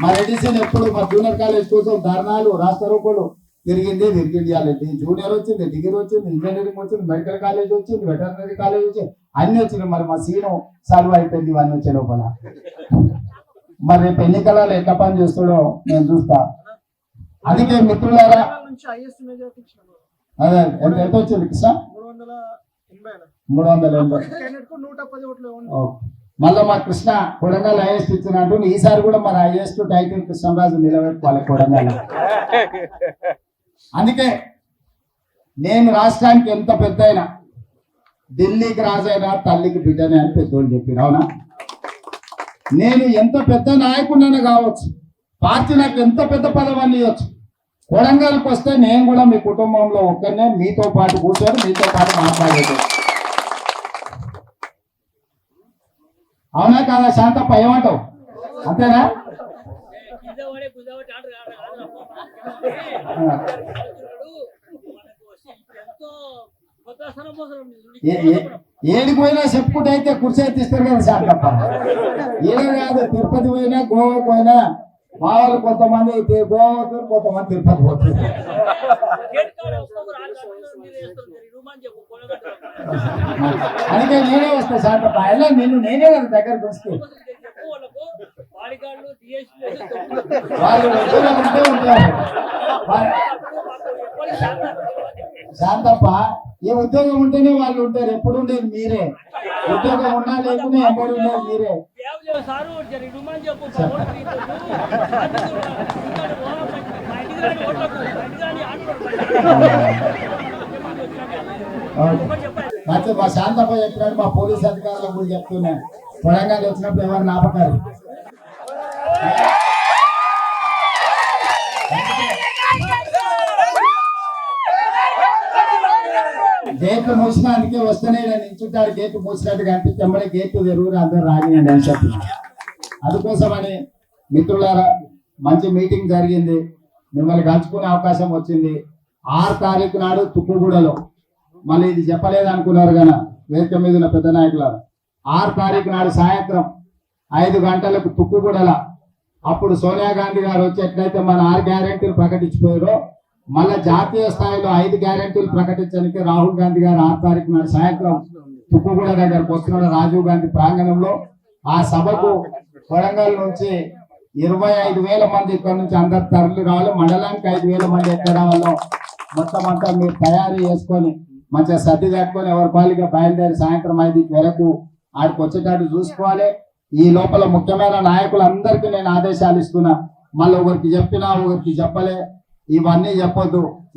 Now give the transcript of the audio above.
మా రెడ్డిసీన్ ఎప్పుడు మా జూనియర్ కాలేజ్ కోసం ధర్నాలు రాష్ట్రోకోలు తిరిగింది వాళ్ళకి జూనియర్ వచ్చింది, డిగ్రీ వచ్చింది, ఇంజనీరింగ్ వచ్చింది, మెడికల్ కాలేజ్ వచ్చింది, వెటర్నరీ కాలేజ్ వచ్చింది, అన్ని వచ్చినాయి. మరి మా సీను సర్వ్ అయిపోయింది ఇవన్నీ వచ్చే లోపల. మరి రేపు ఎన్నికలలో ఎట్లా పని చేస్తాడో నేను చూస్తా. అందుకే మిత్రులారా అదే ఎంత వచ్చింది కృష్ణ? 380. మళ్ళీ మా కృష్ణ కొడంగల్ హైయెస్ట్ ఇచ్చినట్టు ఈసారి కూడా మరి హైయెస్ట్ టైటిల్ కృష్ణరాజు నిలబెట్టుకోవాలి కొడంగల్. అందుకే నేను రాష్ట్రానికి ఎంత పెద్ద అయినా ఢిల్లీకి రాజైనా తల్లికి బిడ్డనే అని పెద్దోళ్ళు చెప్పారు. అవునా? నేను ఎంత పెద్ద నాయకుడినైనా కావచ్చు, పార్టీ నాకు ఎంత పెద్ద పదవాన్ని ఇవ్వచ్చు, కొడంగల్కి వస్తే నేను కూడా మీ కుటుంబంలో ఒక్కరినే మీతో పాటు కూర్చొని మీతో పాటు మాట్లాడేది. అవునా కాదా శాంతప్ప? ఏమంటావు? అంతేనా? ఏడికి పోయినా చెప్పుకుంటే అయితే కుర్చీ తీస్తారు కదా శాంతప్ప. ఏదో కాదు, తిరుపతి పోయినా గోవా పోయినా మా వాళ్ళు కొంతమంది గోవా పోతారు, కొంతమంది తిరుపతి పోతారు. అందుకే నేనే వస్తా శాంతప్ప. అయినా నేనే కదా దగ్గరకు వస్తే వాళ్ళు ఉంటే ఉంటారు. శాంతప్ప ఏ ఉద్యోగం ఉంటేనే వాళ్ళు ఉంటారు. ఎప్పుడు ఉండేది మీరే. ఉద్యోగం ఉన్నా లేకున్నా ఎప్పుడు ఉండేది మీరే. మా శాంతప్ప చెప్పినాడు, మా పోలీస్ అధికారులకు కూడా చెప్తున్నాను, కొడంగల్ వచ్చినప్పుడు ఎవరు నాపకారు. గేట్లు మూసినా అందుకే వస్తేనే నించుంటాడు. గేట్లు మూసినట్టు కనిపిస్తే ఎంబడే గేట్లు తెరుగురు అందరూ రానియండి అని చెప్పిన. అందుకోసమని మిత్రులారా మంచి మీటింగ్ జరిగింది, మిమ్మల్ని కలుసుకునే అవకాశం వచ్చింది. 6 తారీఖు నాడు తుక్కుగూడలో, మళ్ళీ ఇది చెప్పలేదు అనుకున్నారు కదా వేదిక మీద ఉన్న పెద్ద నాయకులారు, 6 తారీఖు నాడు సాయంత్రం 5 గంటలకు తుక్కుగూడల అప్పుడు సోనియా గాంధీ గారు వచ్చి ఎట్లయితే మన 6 గ్యారెంటీలు ప్రకటించిపోయారో మళ్ళీ జాతీయ స్థాయిలో 5 గ్యారెంటీలు ప్రకటించడానికి రాహుల్ గాంధీ గారు 6 తారీఖు నాడు సాయంత్రం తుక్కుగూడ దగ్గరకు వస్తున్న రాజీవ్ గాంధీ ప్రాంగణంలో ఆ సభకు కొడంగల్ నుంచి 25,000 మంది ఇక్కడ నుంచి అందరు తరలి రావాలి. మండలానికి 5,000 మంది ఎక్కడం వల్ల మొత్తం అంతా మీరు తయారు చేసుకొని మంచిగా సర్ది కట్టుకొని ఎవరి పాలిగా బయలుదేరి సాయంత్రం 5 వరకు ఆడికి వచ్చేటట్టు చూసుకోవాలి. ఈ లోపల ముఖ్యమైన నాయకులందరికీ నేను ఆదేశాలు ఇస్తున్నా. మళ్ళీ ఒకరికి చెప్పినా ఒకరికి చెప్పలే, ఇవన్నీ చెప్పొద్దు.